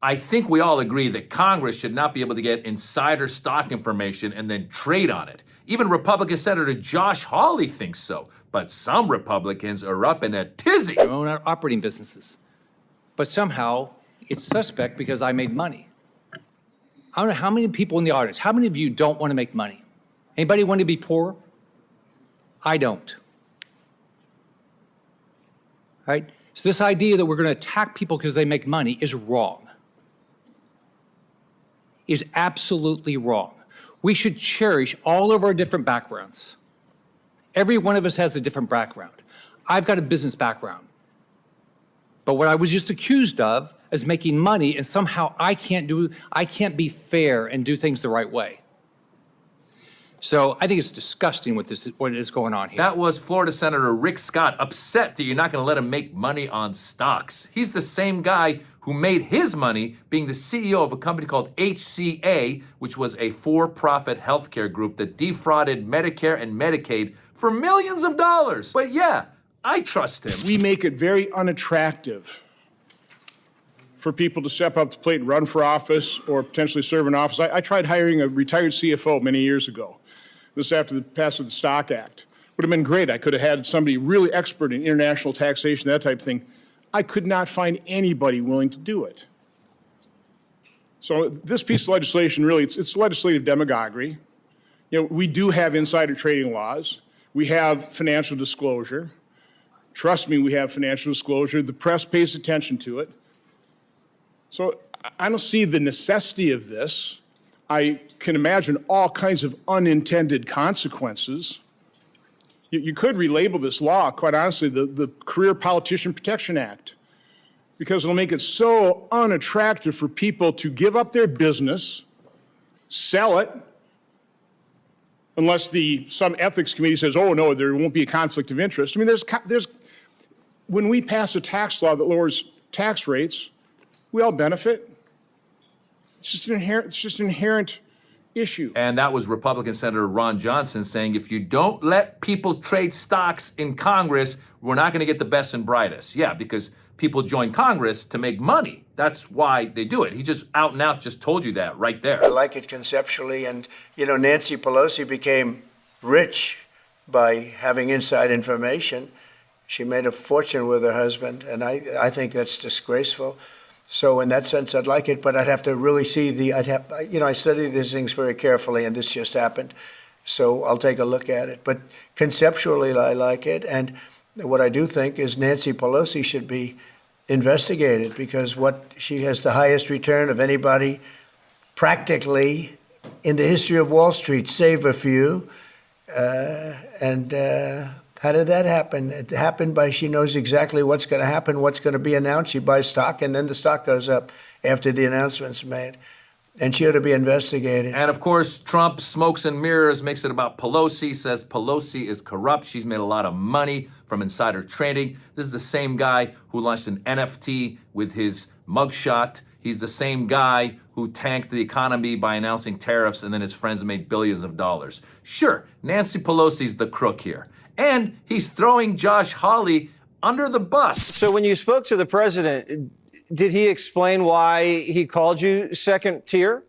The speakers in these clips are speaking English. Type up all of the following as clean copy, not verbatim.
I think we all agree that Congress should not be able to get insider stock information and then trade on it. Even Republican Senator Josh Hawley thinks so. But some Republicans are up in a tizzy. I own operating businesses. But somehow it's suspect because I made money. I don't know how many people in the audience, how many of you don't want to make money? Anybody want to be poor? I don't. Right? So this idea that we're going to attack people because they make money is wrong. Is absolutely wrong. We should cherish all of our different backgrounds. Every one of us has a different background. I've got a business background. But what I was just accused of is making money, and somehow I can't be fair and do things the right way. So I think it's disgusting what is going on here. That was Florida Senator Rick Scott, upset that you're not going to let him make money on stocks. He's the same guy who made his money being the CEO of a company called HCA, which was a for-profit healthcare group that defrauded Medicare and Medicaid for millions of dollars. But yeah, I trust him. We make it very unattractive for people to step up to the plate and run for office or potentially serve in office. I tried hiring a retired CFO many years ago. This after the passage of the Stock Act. Would have been great. I could have had somebody really expert in international taxation, that type of thing. I could not find anybody willing to do it. So this piece of legislation, really, it's legislative demagoguery. You know, we do have insider trading laws. We have financial disclosure. Trust me, we have financial disclosure. The press pays attention to it. So I don't see the necessity of this. I can imagine all kinds of unintended consequences. You could relabel this law, quite honestly, the Career Politician Protection Act, because it'll make it so unattractive for people to give up their business, sell it, unless some ethics committee says, oh, no, there won't be a conflict of interest. I mean, when we pass a tax law that lowers tax rates, we all benefit. It's just an inherent issue. And that was Republican Senator Ron Johnson saying, if you don't let people trade stocks in Congress, we're not going to get the best and brightest. Yeah, because people join Congress to make money. That's why they do it. He just out and out just told you that right there. I like it conceptually. And, you know, Nancy Pelosi became rich by having inside information. She made a fortune with her husband, and I think that's disgraceful. So in that sense, I'd like it, but I'd have to really see I study these things very carefully, and this just happened. So I'll take a look at it. But conceptually, I like it. And what I do think is Nancy Pelosi should be investigated, because she has the highest return of anybody practically in the history of Wall Street, save a few. How did that happen? It happened by she knows exactly what's going to happen, what's going to be announced. She buys stock, and then the stock goes up after the announcement's made. And she ought to be investigated. And of course, Trump smokes and mirrors, makes it about Pelosi, says Pelosi is corrupt. She's made a lot of money from insider trading. This is the same guy who launched an NFT with his mugshot. He's the same guy who tanked the economy by announcing tariffs, and then his friends made billions of dollars. Sure, Nancy Pelosi's the crook here. And he's throwing Josh Hawley under the bus. So when you spoke to the president, did he explain why he called you second tier?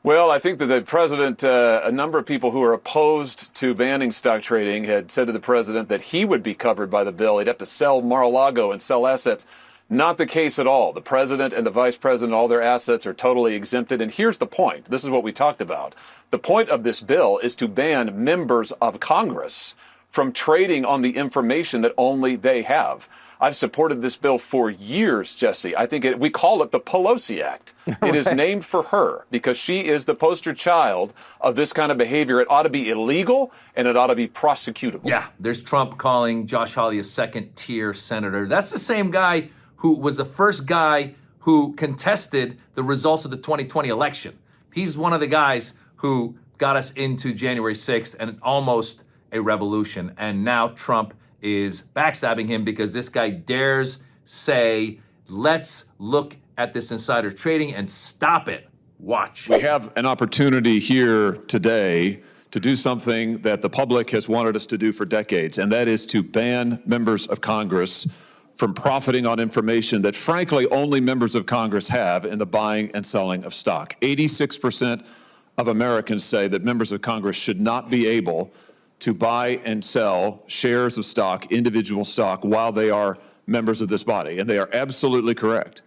Well, I think that the president, a number of people who are opposed to banning stock trading had said to the president that he would be covered by the bill. He'd have to sell Mar-a-Lago and sell assets. Not the case at all. The president and the vice president, all their assets are totally exempted. And here's the point. This is what we talked about. The point of this bill is to ban members of Congress from trading on the information that only they have. I've supported this bill for years, Jesse. I think we call it the Pelosi Act. It is named for her because she is the poster child of this kind of behavior. It ought to be illegal and it ought to be prosecutable. Yeah, there's Trump calling Josh Hawley a second-tier senator. That's the same guy who was the first guy who contested the results of the 2020 election. He's one of the guys who got us into January 6th and almost a revolution. And now Trump is backstabbing him because this guy dares say, let's look at this insider trading and stop it. Watch. We have an opportunity here today to do something that the public has wanted us to do for decades, and that is to ban members of Congress from profiting on information that, frankly, only members of Congress have in the buying and selling of stock. 86% of Americans say that members of Congress should not be able to buy and sell shares of stock, individual stock, while they are members of this body. And they are absolutely correct.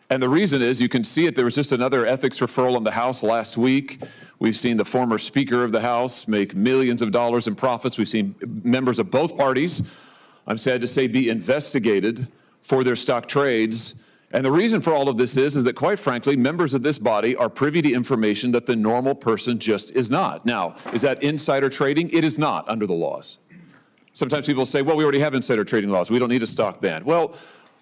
And the reason is, you can see it, there was just another ethics referral in the House last week. We've seen the former Speaker of the House make millions of dollars in profits. We've seen members of both parties, I'm sad to say, be investigated for their stock trades. And the reason for all of this is that, quite frankly, members of this body are privy to information that the normal person just is not. Now, is that insider trading? It is not under the laws. Sometimes people say, well, we already have insider trading laws. We don't need a stock ban. Well,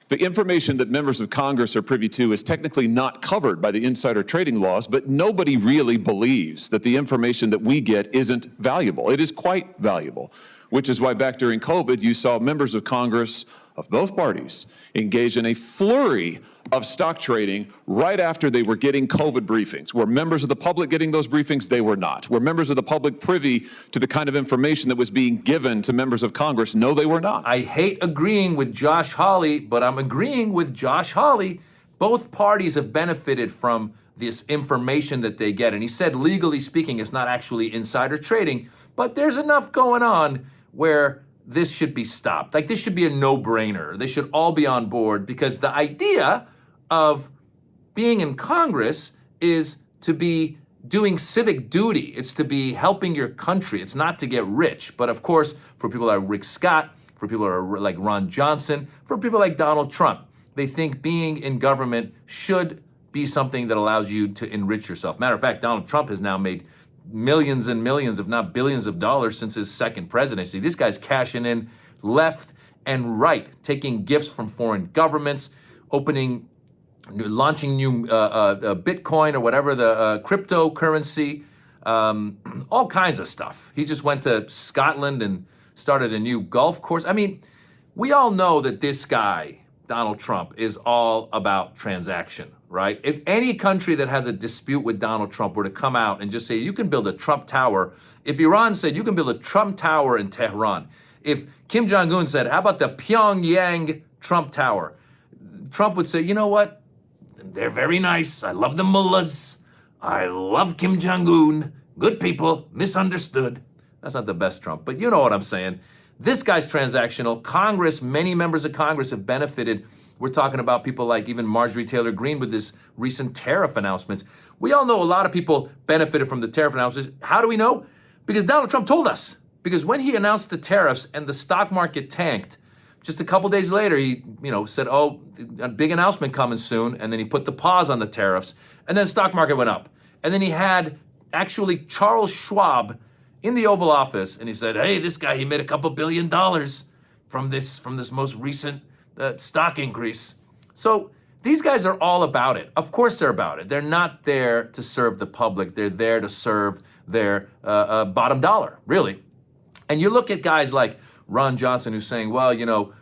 the information that members of Congress are privy to is technically not covered by the insider trading laws, but nobody really believes that the information that we get isn't valuable. It is quite valuable, which is why back during COVID, you saw members of Congress of both parties engage in a flurry of stock trading right after they were getting COVID briefings. Were members of the public getting those briefings? They were not. Were members of the public privy to the kind of information that was being given to members of Congress? No, they were not. I hate agreeing with Josh Hawley, but I'm agreeing with Josh Hawley. Both parties have benefited from this information that they get. And he said, legally speaking, it's not actually insider trading, but there's enough going on where this should be stopped. Like, this should be a no-brainer. They should all be on board, because the idea of being in Congress is to be doing civic duty. It's to be helping your country. It's not to get rich. But of course, for people like Rick Scott, for people like Ron Johnson, for people like Donald Trump, they think being in government should be something that allows you to enrich yourself. Matter of fact, Donald Trump has now made millions and millions, if not billions of dollars since his second presidency. This guy's cashing in left and right, taking gifts from foreign governments, launching new Bitcoin or whatever, the cryptocurrency, all kinds of stuff. He just went to Scotland and started a new golf course. I mean, we all know that this guy, Donald Trump, is all about transaction, right? If any country that has a dispute with Donald Trump were to come out and just say, you can build a Trump Tower, if Iran said, you can build a Trump Tower in Tehran, if Kim Jong-un said, how about the Pyongyang Trump Tower? Trump would say, you know what? They're very nice. I love the mullahs. I love Kim Jong-un. Good people, misunderstood. That's not the best Trump, but you know what I'm saying. This guy's transactional. Congress, many members of Congress have benefited. We're talking about people like even Marjorie Taylor Greene with this recent tariff announcements. We all know a lot of people benefited from the tariff announcements. How do we know? Because Donald Trump told us. Because when he announced the tariffs and the stock market tanked, just a couple days later, he said, oh, a big announcement coming soon. And then he put the pause on the tariffs. And then the stock market went up. And then he had actually Charles Schwab in the Oval Office. And he said, hey, this guy, he made a couple $1 billion from this most recent stock increase. So these guys are all about it. Of course they're about it. They're not there to serve the public. They're there to serve their bottom dollar, really. And you look at guys like Ron Johnson, who's saying, well,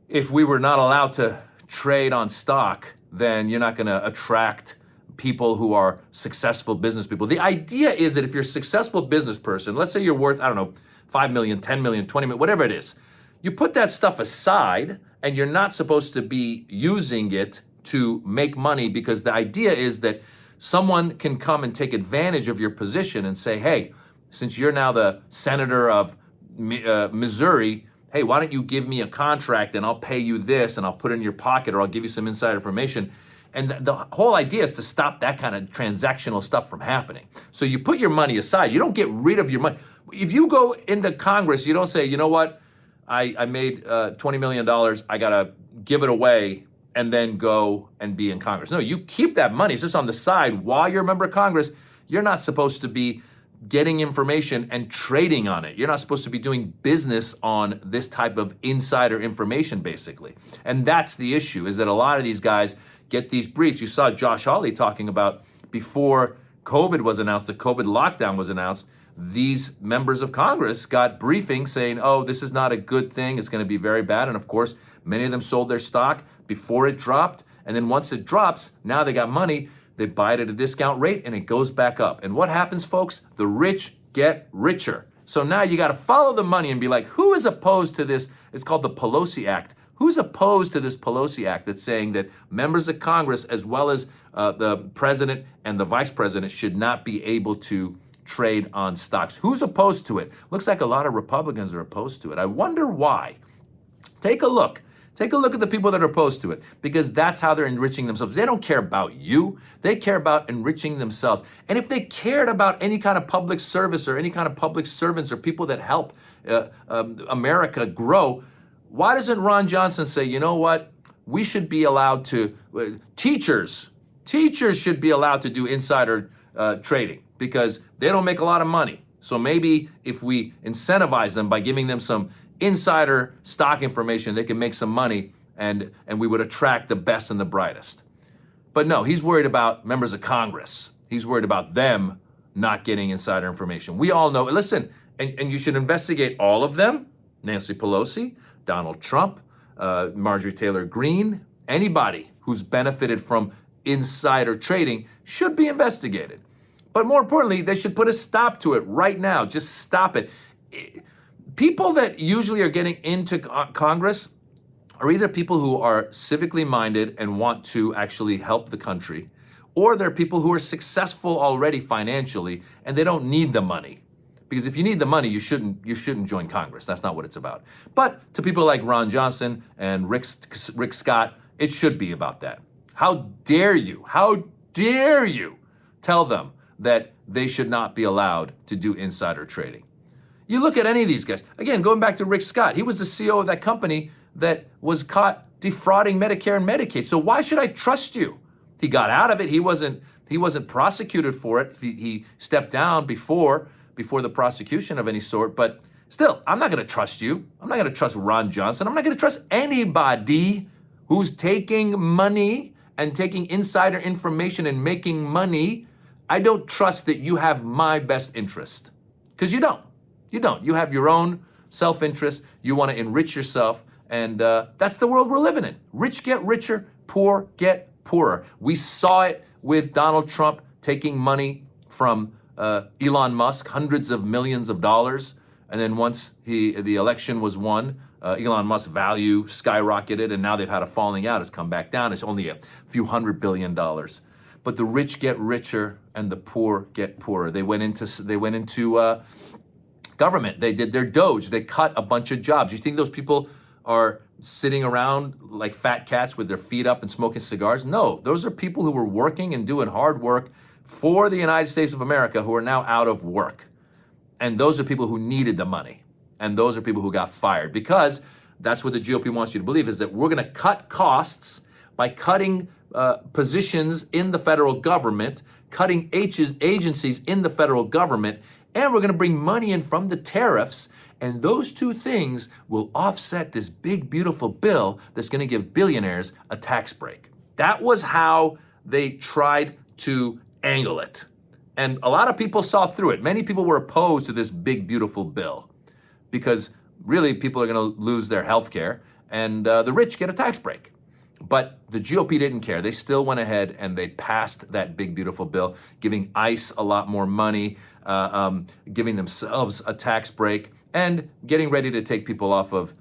if we were not allowed to trade on stock, then you're not going to attract people who are successful business people. The idea is that if you're a successful business person, let's say you're worth, I don't know, 5 million, 10 million, 20 million, whatever it is, you put that stuff aside and you're not supposed to be using it to make money, because the idea is that someone can come and take advantage of your position and say, hey, since you're now the senator of Missouri, hey, why don't you give me a contract and I'll pay you this and I'll put it in your pocket, or I'll give you some inside information. And the whole idea is to stop that kind of transactional stuff from happening. So you put your money aside. You don't get rid of your money. If you go into Congress, you don't say, you know what, I made $20 million, I got to give it away and then go and be in Congress. No, you keep that money. It's just on the side. While you're a member of Congress, you're not supposed to be getting information and trading on it. You're not supposed to be doing business on this type of insider information, basically. And that's the issue, is that a lot of these guys get these briefs. You saw Josh Hawley talking about, before COVID was announced, the COVID lockdown was announced, these members of Congress got briefings saying, oh, this is not a good thing. It's going to be very bad. And of course, many of them sold their stock before it dropped. And then once it drops, now they got money. They buy it at a discount rate and it goes back up. And what happens, folks? The rich get richer. So now you got to follow the money and be like, who is opposed to this? It's called the Pelosi Act. Who's opposed to this Pelosi Act that's saying that members of Congress, as well as the president and the vice president, should not be able to trade on stocks? Who's opposed to it? Looks like a lot of Republicans are opposed to it. I wonder why. Take a look. Take a look at the people that are opposed to it, because that's how they're enriching themselves. They don't care about you. They care about enriching themselves. And if they cared about any kind of public service or any kind of public servants or people that help America grow, why doesn't Ron Johnson say, you know what, we should be allowed to, teachers should be allowed to do insider trading because they don't make a lot of money. So maybe if we incentivize them by giving them some insider stock information, they can make some money and we would attract the best and the brightest. But no, he's worried about members of Congress. He's worried about them not getting insider information. We all know, listen, and you should investigate all of them, Nancy Pelosi, Donald Trump, Marjorie Taylor Greene, anybody who's benefited from insider trading should be investigated. But more importantly, they should put a stop to it right now. Just stop it. People that usually are getting into Congress are either people who are civically minded and want to actually help the country, or they're people who are successful already financially and they don't need the money. Because if you need the money, you shouldn't join Congress. That's not what it's about. But to people like Ron Johnson and Rick Scott, it should be about that. How dare you tell them that they should not be allowed to do insider trading? You look at any of these guys. Again, going back to Rick Scott, he was the CEO of that company that was caught defrauding Medicare and Medicaid. So why should I trust you? He got out of it. He wasn't prosecuted for it. He stepped down before the prosecution of any sort. But still, I'm not going to trust you. I'm not going to trust Ron Johnson. I'm not going to trust anybody who's taking money and taking insider information and making money. I don't trust that you have my best interest, because you don't. You don't. You have your own self-interest. You want to enrich yourself. And that's the world we're living in. Rich get richer, poor get poorer. We saw it with Donald Trump taking money from Elon Musk, hundreds of millions of dollars. And then once the election was won, Elon Musk's value skyrocketed. And now they've had a falling out. It's come back down. It's only a few $100 billion. But the rich get richer and the poor get poorer. They went into government. They did their Doge. They cut a bunch of jobs. You think those people are sitting around like fat cats with their feet up and smoking cigars? No, those are people who were working and doing hard work for the United States of America who are now out of work. And those are people who needed the money. And those are people who got fired, because that's what the GOP wants you to believe, is that we're going to cut costs by cutting positions in the federal government, cutting agencies in the federal government, and we're going to bring money in from the tariffs. And those two things will offset this big, beautiful bill that's going to give billionaires a tax break. That was how they tried to angle it. And a lot of people saw through it. Many people were opposed to this big, beautiful bill because really people are going to lose their health care and the rich get a tax break. But the GOP didn't care. They still went ahead and they passed that big, beautiful bill, giving ICE a lot more money, giving themselves a tax break, and getting ready to take people off of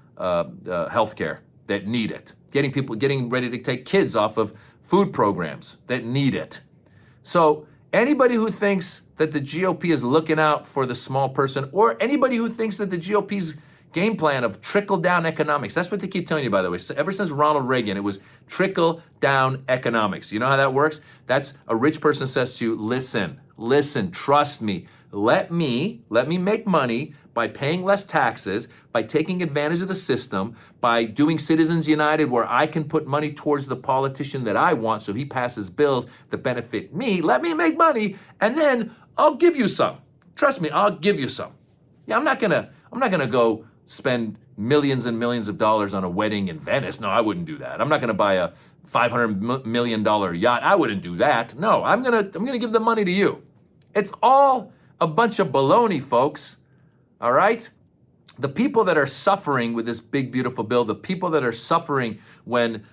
health care that need it. Getting ready to take kids off of food programs that need it. So anybody who thinks that the GOP is looking out for the small person, or anybody who thinks that the GOP's game plan of trickle-down economics, that's what they keep telling you, by the way. So ever since Ronald Reagan, it was trickle-down economics. You know how that works? That's a rich person says to you, listen, trust me. Let me make money by paying less taxes, by taking advantage of the system, by doing Citizens United where I can put money towards the politician that I want so he passes bills that benefit me. Let me make money, and then I'll give you some. Trust me, I'll give you some. Yeah, I'm not gonna go spend millions and millions of dollars on a wedding in Venice. No, I wouldn't do that. I'm not gonna buy a $500 million yacht. I wouldn't do that. No, I'm gonna give the money to you. It's all a bunch of baloney, folks. All right? The people that are suffering with this big, beautiful bill, the people that are suffering when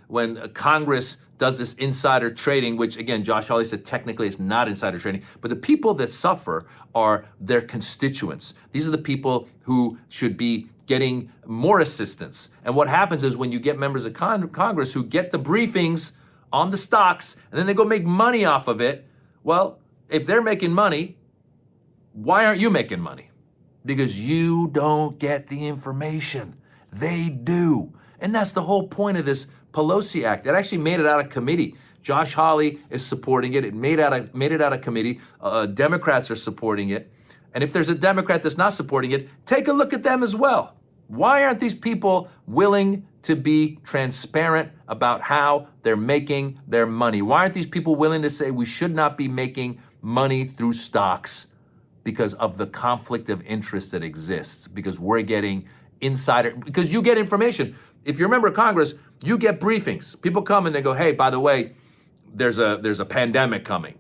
Congress does this insider trading, which again, Josh Hawley said technically it's not insider trading, but the people that suffer are their constituents. These are the people who should be getting more assistance. And what happens is when you get members of Congress who get the briefings on the stocks and then they go make money off of it, well, if they're making money, why aren't you making money? Because you don't get the information. They do. And that's the whole point of this Pelosi Act. It actually made it out of committee. Josh Hawley is supporting it. It made it out of committee. Democrats are supporting it. And if there's a Democrat that's not supporting it, take a look at them as well. Why aren't these people willing to be transparent about how they're making their money? Why aren't these people willing to say we should not be making money through stocks because of the conflict of interest that exists? Because we're getting insider, because you get information. If you're a member of Congress, you get briefings. People come and they go, hey, by the way, there's a pandemic coming.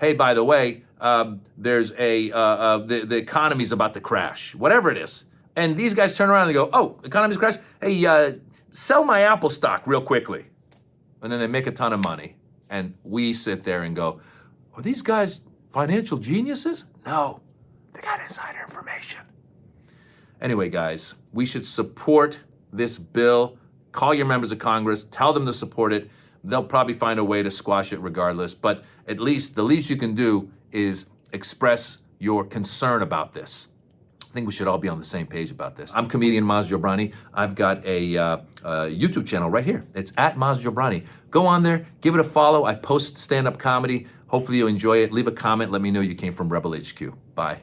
Hey, by the way, the economy's about to crash, whatever it is. And these guys turn around and they go, oh, economy's crashed? Hey, sell my Apple stock real quickly. And then they make a ton of money. And we sit there and go, are these guys financial geniuses? No, they got insider information. Anyway, guys, we should support this bill. Call your members of Congress, tell them to support it. They'll probably find a way to squash it regardless. But at least the least you can do is express your concern about this. I think we should all be on the same page about this. I'm comedian Maz Jobrani. I've got a YouTube channel right here. It's at Maz Jobrani. Go on there, give it a follow. I post stand-up comedy. Hopefully you enjoy it. Leave a comment. Let me know you came from Rebel HQ. Bye.